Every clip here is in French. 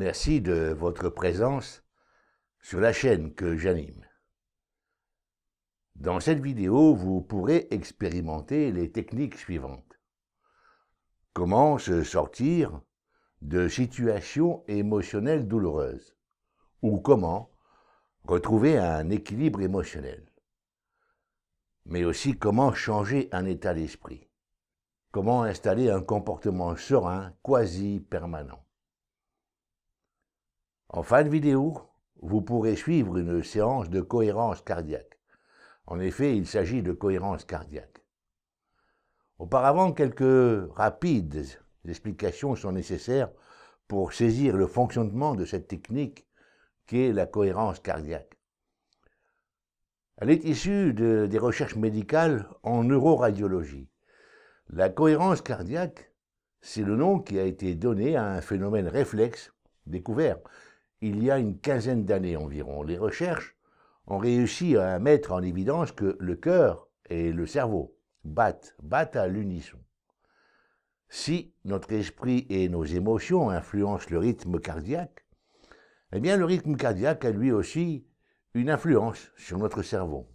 Merci de votre présence sur la chaîne que j'anime. Dans cette vidéo, vous pourrez expérimenter les techniques suivantes. Comment se sortir de situations émotionnelles douloureuses ou comment retrouver un équilibre émotionnel. Mais aussi comment changer un état d'esprit. Comment installer un comportement serein, quasi permanent. En fin de vidéo, vous pourrez suivre une séance de cohérence cardiaque. En effet, il s'agit de cohérence cardiaque. Auparavant, quelques rapides explications sont nécessaires pour saisir le fonctionnement de cette technique qu'est la cohérence cardiaque. Elle est issue des recherches médicales en neuroradiologie. La cohérence cardiaque, c'est le nom qui a été donné à un phénomène réflexe découvert il y a une quinzaine d'années environ. Les recherches ont réussi à mettre en évidence que le cœur et le cerveau battent à l'unisson. Si notre esprit et nos émotions influencent le rythme cardiaque, eh bien le rythme cardiaque a lui aussi une influence sur notre cerveau.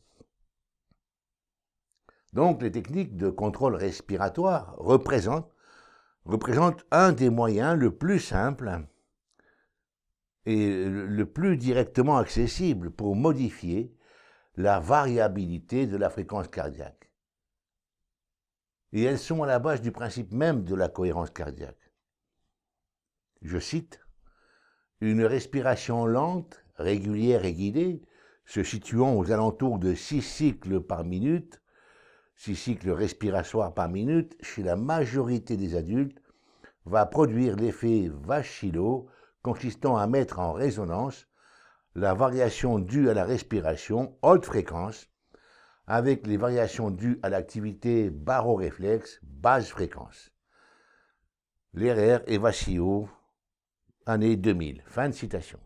Donc les techniques de contrôle respiratoire représentent un des moyens le plus simple et le plus directement accessible pour modifier la variabilité de la fréquence cardiaque. Et elles sont à la base du principe même de la cohérence cardiaque. Je cite, « Une respiration lente, régulière et guidée, se situant aux alentours de 6 cycles par minute, 6 cycles respiratoires par minute, chez la majorité des adultes, va produire l'effet Vachello consistant à mettre en résonance la variation due à la respiration haute fréquence avec les variations dues à l'activité baroréflexe basse fréquence. Lehrer et Vachello, année 2000. Fin de citation.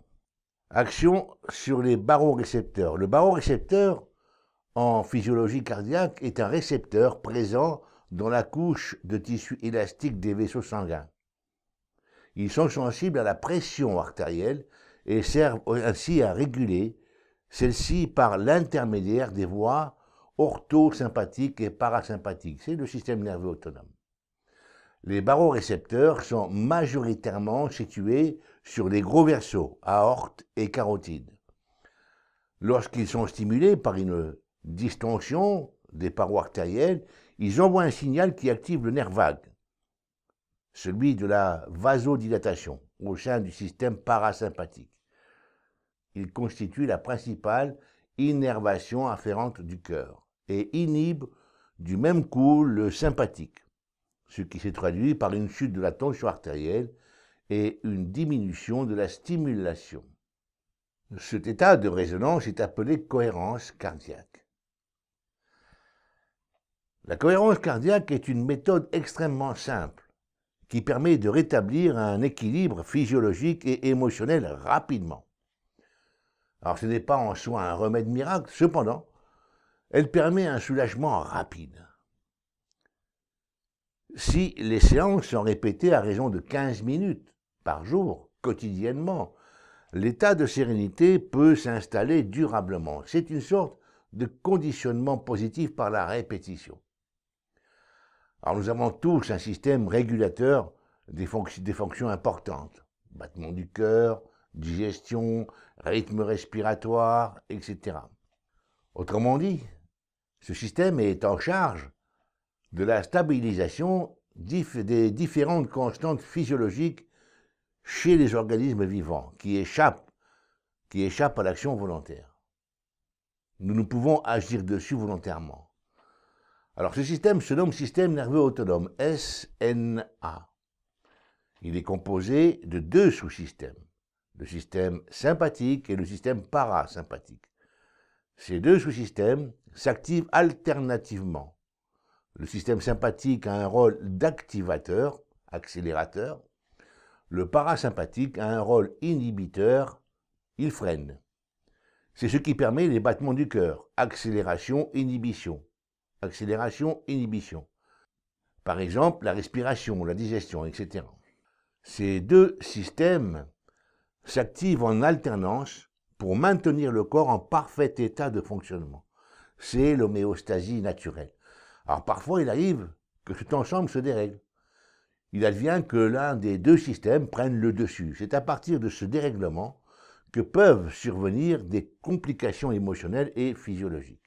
Action sur les barorécepteurs. Le barorécepteur, en physiologie cardiaque, est un récepteur présent dans la couche de tissu élastique des vaisseaux sanguins. Ils sont sensibles à la pression artérielle et servent ainsi à réguler celle-ci par l'intermédiaire des voies orthosympathiques et parasympathiques. C'est le système nerveux autonome. Les barorécepteurs sont majoritairement situés sur les gros vaisseaux, aorte et carotide. Lorsqu'ils sont stimulés par une distension des parois artérielles, ils envoient un signal qui active le nerf vague, celui de la vasodilatation, au sein du système parasympathique. Il constitue la principale innervation afférente du cœur et inhibe du même coup le sympathique, ce qui s'est traduit par une chute de la tension artérielle et une diminution de la stimulation. Cet état de résonance est appelé cohérence cardiaque. La cohérence cardiaque est une méthode extrêmement simple qui permet de rétablir un équilibre physiologique et émotionnel rapidement. Alors ce n'est pas en soi un remède miracle, cependant, elle permet un soulagement rapide. Si les séances sont répétées à raison de 15 minutes par jour, quotidiennement, l'état de sérénité peut s'installer durablement. C'est une sorte de conditionnement positif par la répétition. Alors nous avons tous un système régulateur des fonctions importantes. Battement du cœur, digestion, rythme respiratoire, etc. Autrement dit, ce système est en charge de la stabilisation des différentes constantes physiologiques chez les organismes vivants qui échappent à l'action volontaire. Nous ne pouvons agir dessus volontairement. Alors ce système se nomme système nerveux autonome, SNA. Il est composé de 2 sous-systèmes, le système sympathique et le système parasympathique. Ces 2 sous-systèmes s'activent alternativement. Le système sympathique a un rôle d'activateur, accélérateur. Le parasympathique a un rôle inhibiteur, il freine. C'est ce qui permet les battements du cœur, accélération, inhibition. Accélération, inhibition. Par exemple, la respiration, la digestion, etc. Ces 2 systèmes s'activent en alternance pour maintenir le corps en parfait état de fonctionnement. C'est l'homéostasie naturelle. Alors parfois, il arrive que cet ensemble se dérègle. Il advient que l'un des deux systèmes prenne le dessus. C'est à partir de ce dérèglement que peuvent survenir des complications émotionnelles et physiologiques.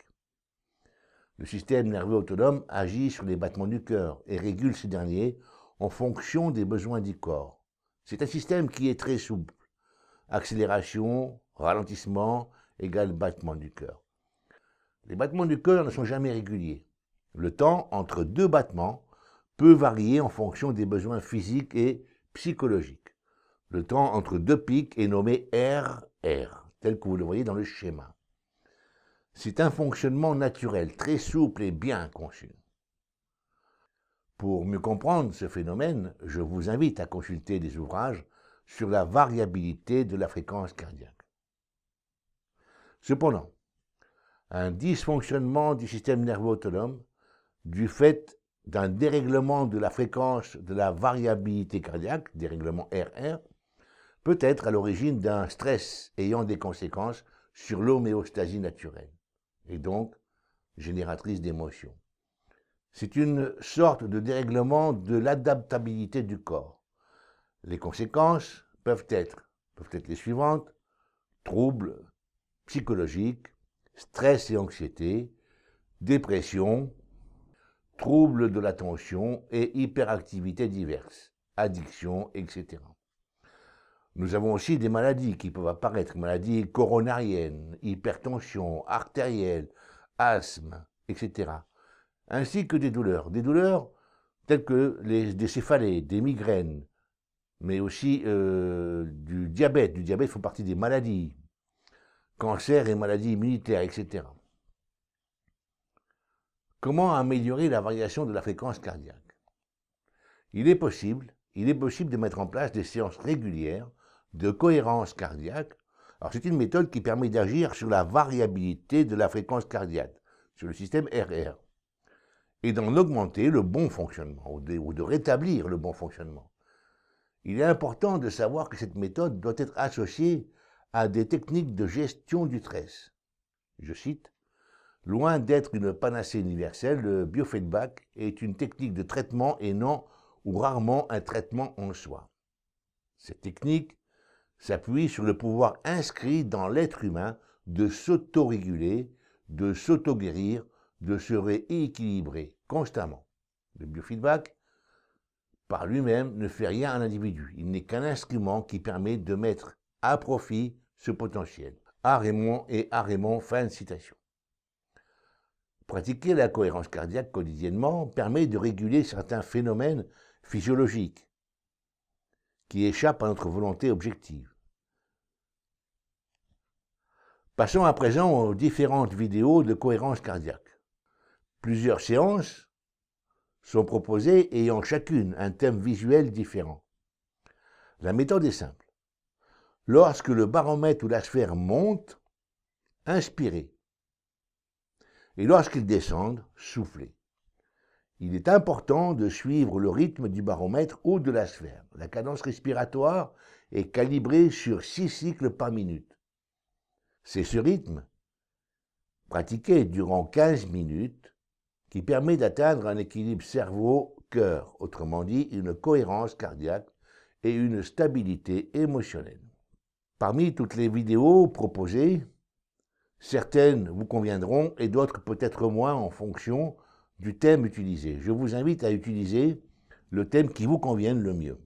Le système nerveux autonome agit sur les battements du cœur et régule ces derniers en fonction des besoins du corps. C'est un système qui est très souple. Accélération, ralentissement, égale battement du cœur. Les battements du cœur ne sont jamais réguliers. Le temps entre deux battements peut varier en fonction des besoins physiques et psychologiques. Le temps entre deux pics est nommé RR, tel que vous le voyez dans le schéma. C'est un fonctionnement naturel, très souple et bien conçu. Pour mieux comprendre ce phénomène, je vous invite à consulter des ouvrages sur la variabilité de la fréquence cardiaque. Cependant, un dysfonctionnement du système nerveux autonome, du fait d'un dérèglement de la fréquence de la variabilité cardiaque, dérèglement RR, peut être à l'origine d'un stress ayant des conséquences sur l'homéostasie naturelle, et donc génératrice d'émotions. C'est une sorte de dérèglement de l'adaptabilité du corps. Les conséquences peuvent être les suivantes: troubles psychologiques, stress et anxiété, dépression, troubles de l'attention et hyperactivités diverses, addiction, etc. Nous avons aussi des maladies qui peuvent apparaître, maladies coronariennes, hypertension, artérielle, asthme, etc. Ainsi que des douleurs telles que des céphalées, des migraines, mais aussi du diabète. Du diabète fait partie des maladies, cancer et maladies immunitaires, etc. Comment améliorer la variation de la fréquence cardiaque? Il est possible de mettre en place des séances régulières de cohérence cardiaque. Alors c'est une méthode qui permet d'agir sur la variabilité de la fréquence cardiaque, sur le système RR, et d'en augmenter le bon fonctionnement, ou de rétablir le bon fonctionnement. Il est important de savoir que cette méthode doit être associée à des techniques de gestion du stress. Je cite: « Loin d'être une panacée universelle, le biofeedback est une technique de traitement et non ou rarement un traitement en soi. » Cette technique s'appuie sur le pouvoir inscrit dans l'être humain de s'auto-réguler, de s'auto-guérir, de se rééquilibrer constamment. Le biofeedback, par lui-même, ne fait rien à l'individu. Il n'est qu'un instrument qui permet de mettre à profit ce potentiel. Arémon et Arémon, fin de citation. Pratiquer la cohérence cardiaque quotidiennement permet de réguler certains phénomènes physiologiques qui échappent à notre volonté objective. Passons à présent aux différentes vidéos de cohérence cardiaque. Plusieurs séances sont proposées ayant chacune un thème visuel différent. La méthode est simple. Lorsque le baromètre ou la sphère monte, inspirez. Et lorsqu'ils descendent, soufflez. Il est important de suivre le rythme du baromètre ou de la sphère. La cadence respiratoire est calibrée sur 6 cycles par minute. C'est ce rythme, pratiqué durant 15 minutes, qui permet d'atteindre un équilibre cerveau-cœur, autrement dit une cohérence cardiaque et une stabilité émotionnelle. Parmi toutes les vidéos proposées, certaines vous conviendront et d'autres peut-être moins en fonction du thème utilisé. Je vous invite à utiliser le thème qui vous convienne le mieux.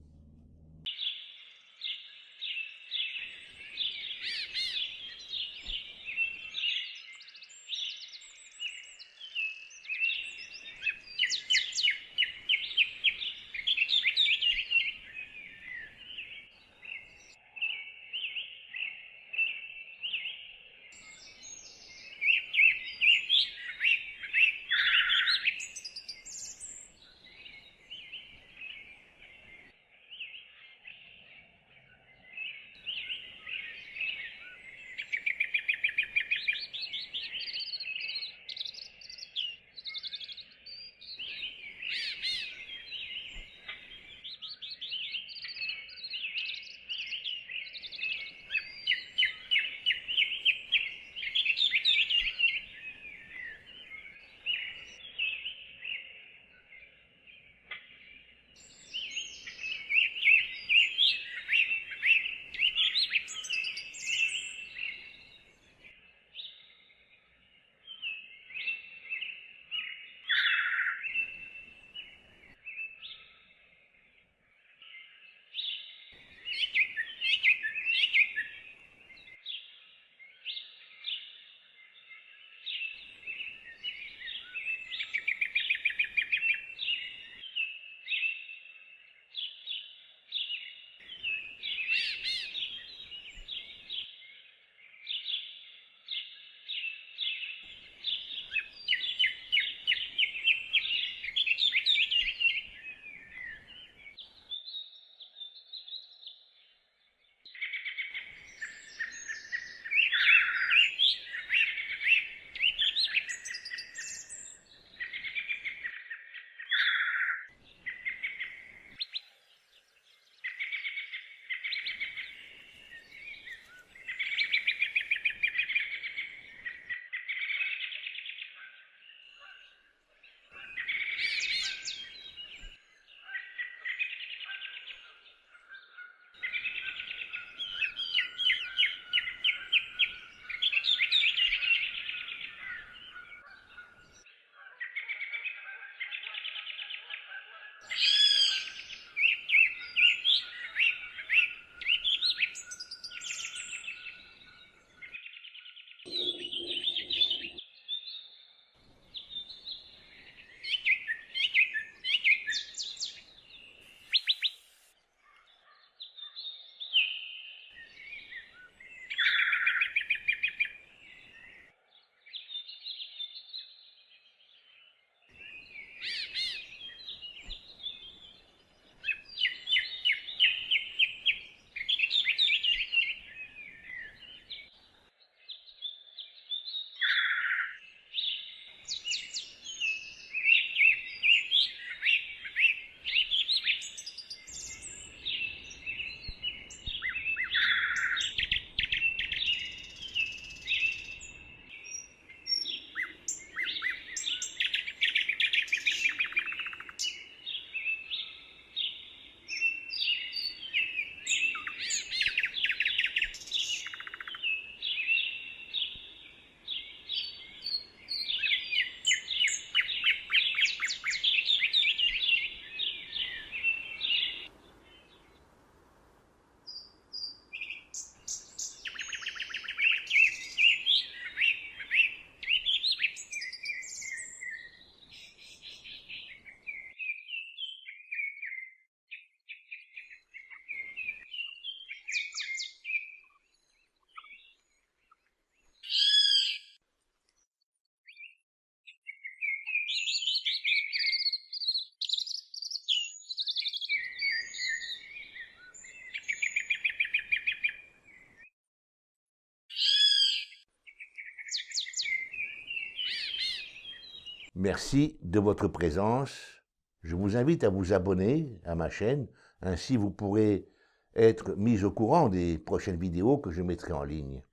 Merci de votre présence. Je vous invite à vous abonner à ma chaîne, ainsi vous pourrez être mis au courant des prochaines vidéos que je mettrai en ligne.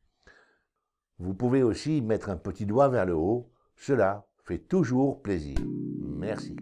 Vous pouvez aussi mettre un petit doigt vers le haut, cela fait toujours plaisir. Merci.